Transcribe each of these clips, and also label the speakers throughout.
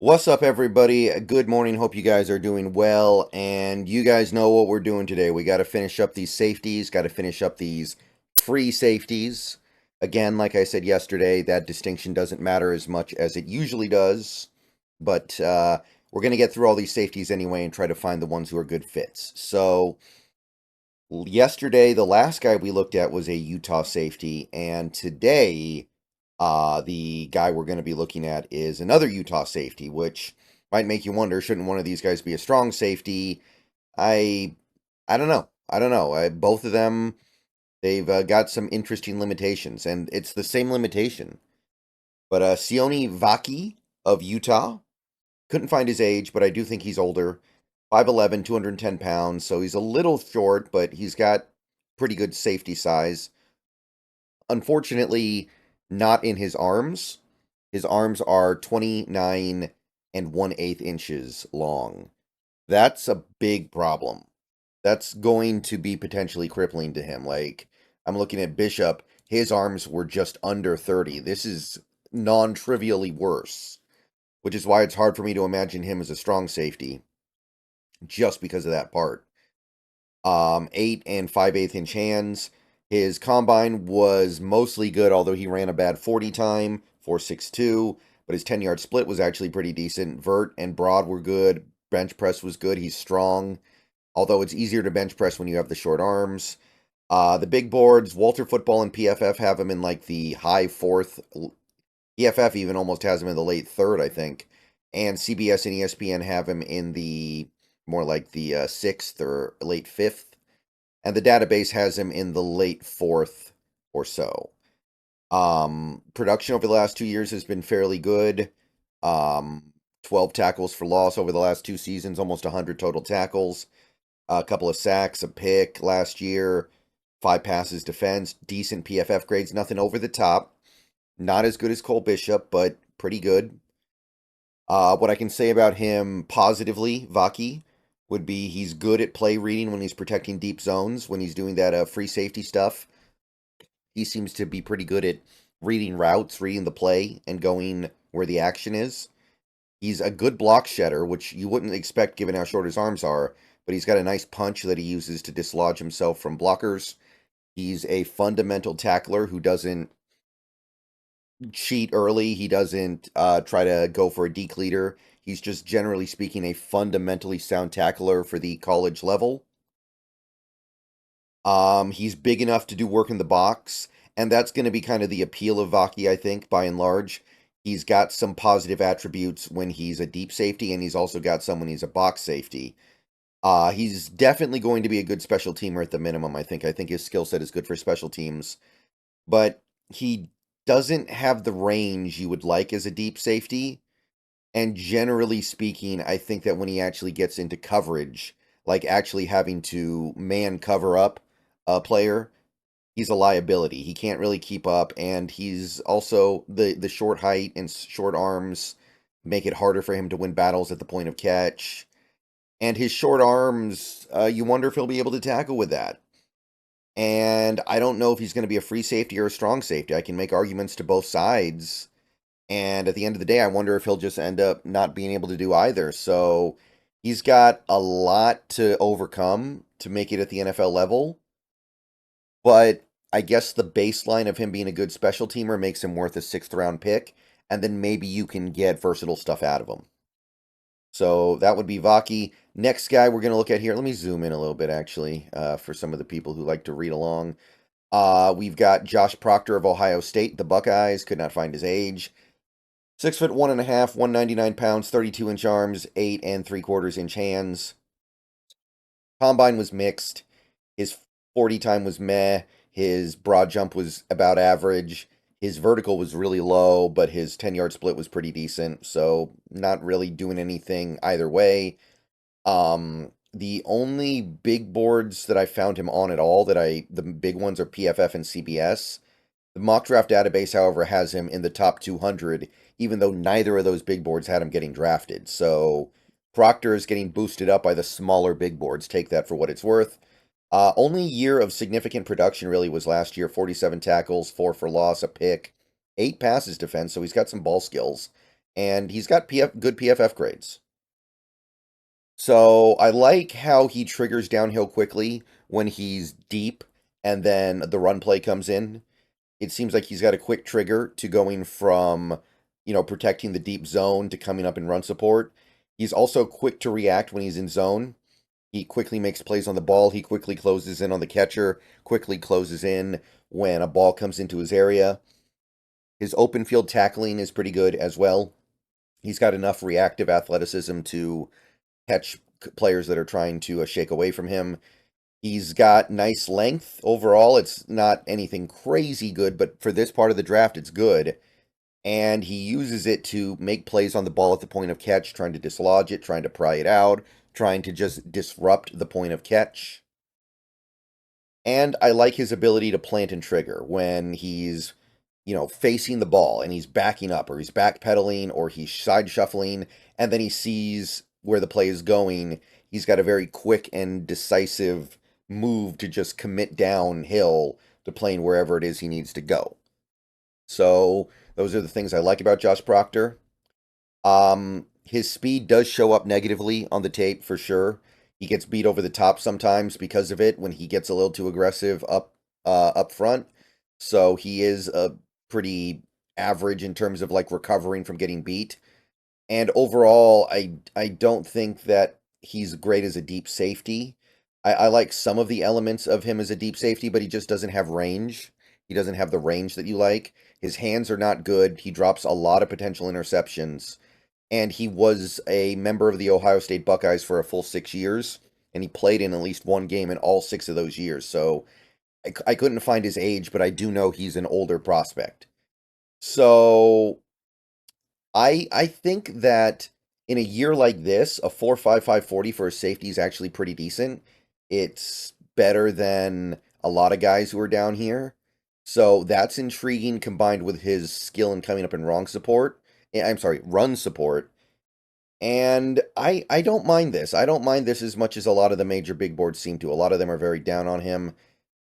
Speaker 1: What's up, everybody? Good morning. Hope you guys are doing well. And you guys know what we're doing today. We got to finish up these safeties, got to finish up these free safeties. Again, like I said yesterday, that distinction doesn't matter as much as it usually does. But we're going to get through all these safeties anyway and try to find the ones who are good fits. So, yesterday, the last guy we looked at was a Utah safety. And today, the guy we're going to be looking at is another Utah safety, which might make you wonder, shouldn't one of these guys be a strong safety? I I don't know. I don't know. Both of them, they've got some interesting limitations, and it's the same limitation. But Sione Vaki of Utah, couldn't find his age, but I do think he's older. 5'11", 210 pounds, so he's a little short, but he's got pretty good safety size. Unfortunately, not in his arms. His arms are 29 and 1/8 inches long. That's a big problem. That's going to be potentially crippling to him. Like, I'm looking at Bishop, his arms were just under 30. This is non-trivially worse, which is why it's hard for me to imagine him as a strong safety, just because of that part. 8 and 5/8 inch hands. His combine was mostly good, although he ran a bad 40 time, 4.62, but his 10-yard split was actually pretty decent. Vert and broad were good. Bench press was good. He's strong, although it's easier to bench press when you have the short arms. The big boards, Walter Football and PFF have him in like the high fourth. PFF even almost has him in the late third, I think. And CBS and ESPN have him in the more like the sixth or late fifth. And the database has him in the late fourth or so. Production over the last 2 years has been fairly good. 12 tackles for loss over the last 2 seasons, almost 100 total tackles. A couple of sacks, a pick last year, 5 passes defense, decent PFF grades, nothing over the top. Not as good as Cole Bishop, but pretty good. What I can say about him positively, Vaki, would be he's good at play reading when he's protecting deep zones, when he's doing that free safety stuff. He seems to be pretty good at reading routes, reading the play, and going where the action is. He's a good block shedder, which you wouldn't expect given how short his arms are, but he's got a nice punch that he uses to dislodge himself from blockers. He's a fundamental tackler who doesn't cheat early. He doesn't try to go for a decleater. He's just generally speaking a fundamentally sound tackler for the college level. He's big enough to do work in the box, and that's going to be kind of the appeal of Vaki, I think, by and large. He's got some positive attributes when he's a deep safety, and he's also got some when he's a box safety. He's definitely going to be a good special teamer at the minimum, I think. I think his skill set is good for special teams, but he doesn't have the range you would like as a deep safety. And generally speaking, I think that when he actually gets into coverage, like actually having to man cover up a player, he's a liability. He can't really keep up, and he's also the short height and short arms make it harder for him to win battles at the point of catch. And his short arms, you wonder if he'll be able to tackle with that. And I don't know if he's going to be a free safety or a strong safety. I can make arguments to both sides. And at the end of the day, I wonder if he'll just end up not being able to do either. So he's got a lot to overcome to make it at the NFL level. But I guess the baseline of him being a good special teamer makes him worth a sixth round pick. And then maybe you can get versatile stuff out of him. So that would be Vaki. Next guy we're going to look at here. Let me zoom in a little bit, actually, for some of the people who like to read along. We've got Josh Proctor of Ohio State, the Buckeyes. Could not find his age. 6'1.5", 199 pounds, 32-inch arms, 8 3/4 inch hands. Combine was mixed. His 40 time was meh. His broad jump was about average. His vertical was really low, but his 10-yard split was pretty decent. So not really doing anything either way. The only big boards that I found him on at all the big ones are PFF and CBS. The mock draft database, however, has him in the top 200, even though neither of those big boards had him getting drafted. So Proctor is getting boosted up by the smaller big boards. Take that for what it's worth. Only year of significant production really was last year. 47 tackles, 4 for loss, a pick, 8 passes defense, so he's got some ball skills. and he's got good PFF grades. So I like how he triggers downhill quickly when he's deep and then the run play comes in. It seems like he's got a quick trigger to going from, protecting the deep zone to coming up in run support. He's also quick to react when he's in zone. He quickly makes plays on the ball. He quickly closes in on the catcher, quickly closes in when a ball comes into his area. His open field tackling is pretty good as well. He's got enough reactive athleticism to catch players that are trying to shake away from him. He's got nice length overall. It's not anything crazy good, but for this part of the draft, it's good. And he uses it to make plays on the ball at the point of catch, trying to dislodge it, trying to pry it out, trying to just disrupt the point of catch. And I like his ability to plant and trigger when he's, facing the ball and he's backing up or he's backpedaling or he's side shuffling and then he sees where the play is going. He's got a very quick and decisive move to just commit downhill to playing wherever it is he needs to go. So those are the things I like about Josh Proctor. His speed does show up negatively on the tape for sure. He gets beat over the top sometimes because of it when he gets a little too aggressive up front. So he is a pretty average in terms of like recovering from getting beat. And overall, I don't think that he's great as a deep safety. I like some of the elements of him as a deep safety, but he just doesn't have range. He doesn't have the range that you like. His hands are not good. He drops a lot of potential interceptions. And he was a member of the Ohio State Buckeyes for a full 6 years. And he played in at least one game in all 6 of those years. So I couldn't find his age, but I do know he's an older prospect. So I think that in a year like this, a 4.55 40 for a safety is actually pretty decent. It's better than a lot of guys who are down here. So that's intriguing combined with his skill in coming up in run support. And I don't mind this. I don't mind this as much as a lot of the major big boards seem to. A lot of them are very down on him.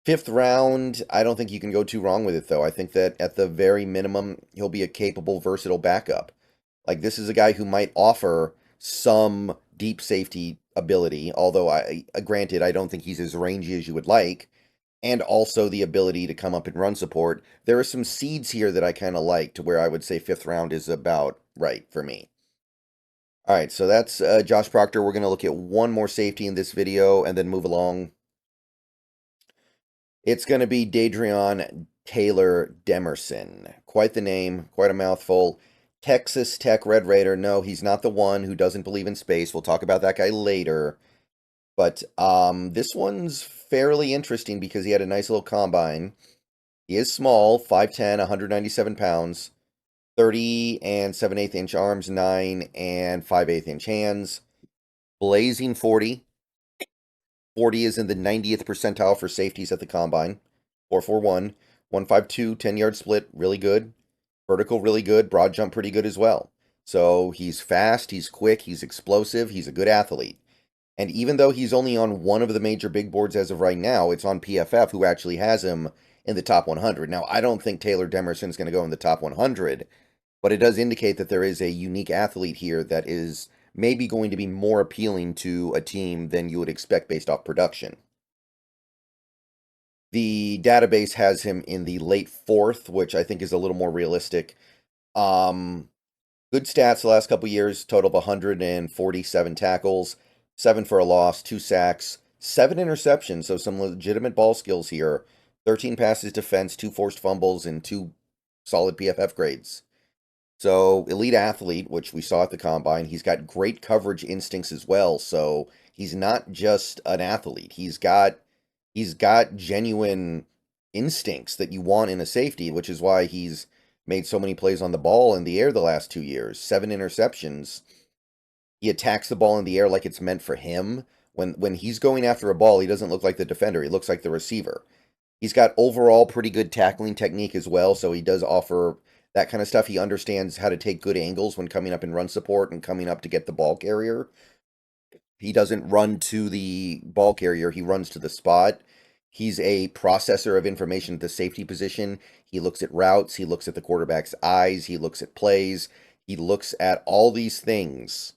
Speaker 1: 5th round, I don't think you can go too wrong with it, though. I think that at the very minimum, he'll be a capable, versatile backup. Like, this is a guy who might offer some deep safety ability, although, granted, I don't think he's as rangy as you would like, and also the ability to come up and run support. There are some seeds here that I kind of like, to where I would say 5th round is about right for me. All right, so that's Josh Proctor. We're going to look at one more safety in this video and then move along. It's going to be Dadrion Taylor Demerson. Quite the name, quite a mouthful. Texas Tech Red Raider. No, he's not the one who doesn't believe in space. We'll talk about that guy later. But this one's fairly interesting because he had a nice little combine. He is small, 5'10", 197 pounds, 30 and 7/8 inch arms, 9 and 5/8 inch hands. Blazing 40. 40 is in the 90th percentile for safeties at the combine. 4.41, 152, 10-yard split, really good. Vertical, really good. Broad jump, pretty good as well. So he's fast, he's quick, he's explosive, he's a good athlete. And even though he's only on one of the major big boards as of right now, it's on PFF, who actually has him in the top 100. Now, I don't think Taylor Demerson's going to go in the top 100, but it does indicate that there is a unique athlete here that is maybe going to be more appealing to a team than you would expect based off production. The database has him in the late 4th, which I think is a little more realistic. Good stats the last couple years, total of 147 tackles, 7 for a loss, 2 sacks, 7 interceptions, so some legitimate ball skills here. 13 passes defense, 2 forced fumbles, and 2 solid PFF grades. So, elite athlete, which we saw at the combine. He's got great coverage instincts as well, so he's not just an athlete. He's got genuine instincts that you want in a safety, which is why he's made so many plays on the ball in the air the last 2 years. 7 interceptions. He attacks the ball in the air like it's meant for him. When he's going after a ball, he doesn't look like the defender. He looks like the receiver. He's got overall pretty good tackling technique as well, so he does offer that kind of stuff. He understands how to take good angles when coming up in run support and coming up to get the ball carrier. He doesn't run to the ball carrier. He runs to the spot. He's a processor of information at the safety position. He looks at routes. He looks at the quarterback's eyes. He looks at plays. He looks at all these things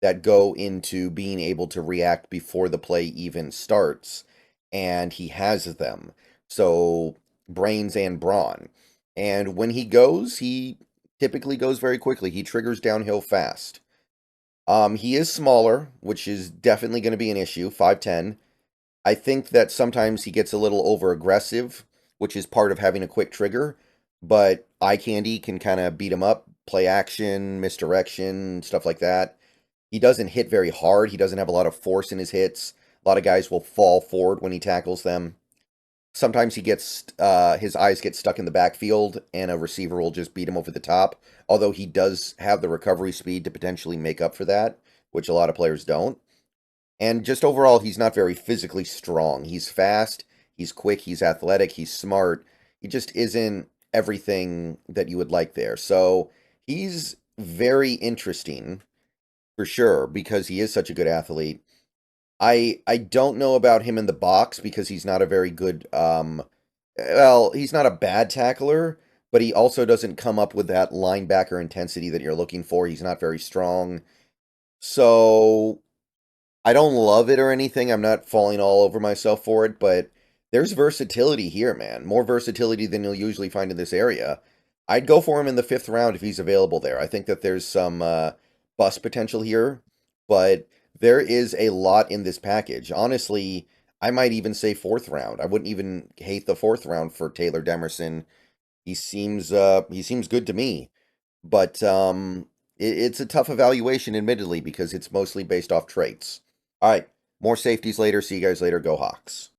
Speaker 1: that go into being able to react before the play even starts, and he has them. So, brains and brawn. And when he typically goes very quickly. He triggers downhill fast. He is smaller, which is definitely going to be an issue, 5'10". I think that sometimes he gets a little over aggressive, which is part of having a quick trigger, but eye candy can kind of beat him up, play action, misdirection, stuff like that. He doesn't hit very hard. He doesn't have a lot of force in his hits. A lot of guys will fall forward when he tackles them. Sometimes his eyes get stuck in the backfield, and a receiver will just beat him over the top. Although he does have the recovery speed to potentially make up for that, which a lot of players don't. And just overall, he's not very physically strong. He's fast, he's quick, he's athletic, he's smart. He just isn't everything that you would like there. So he's very interesting for sure because he is such a good athlete. I don't know about him in the box because he's not a very good well, he's not a bad tackler, but he also doesn't come up with that linebacker intensity that you're looking for. He's not very strong. So I don't love it or anything. I'm not falling all over myself for it, but there's versatility here, man. More versatility than you'll usually find in this area. I'd go for him in the 5th round if he's available there. I think that there's some bust potential here, but there is a lot in this package. Honestly, I might even say 4th round. I wouldn't even hate the 4th round for Taylor Demerson. He seems good to me, but it's a tough evaluation, admittedly, because it's mostly based off traits. All right, more safeties later. See you guys later. Go Hawks.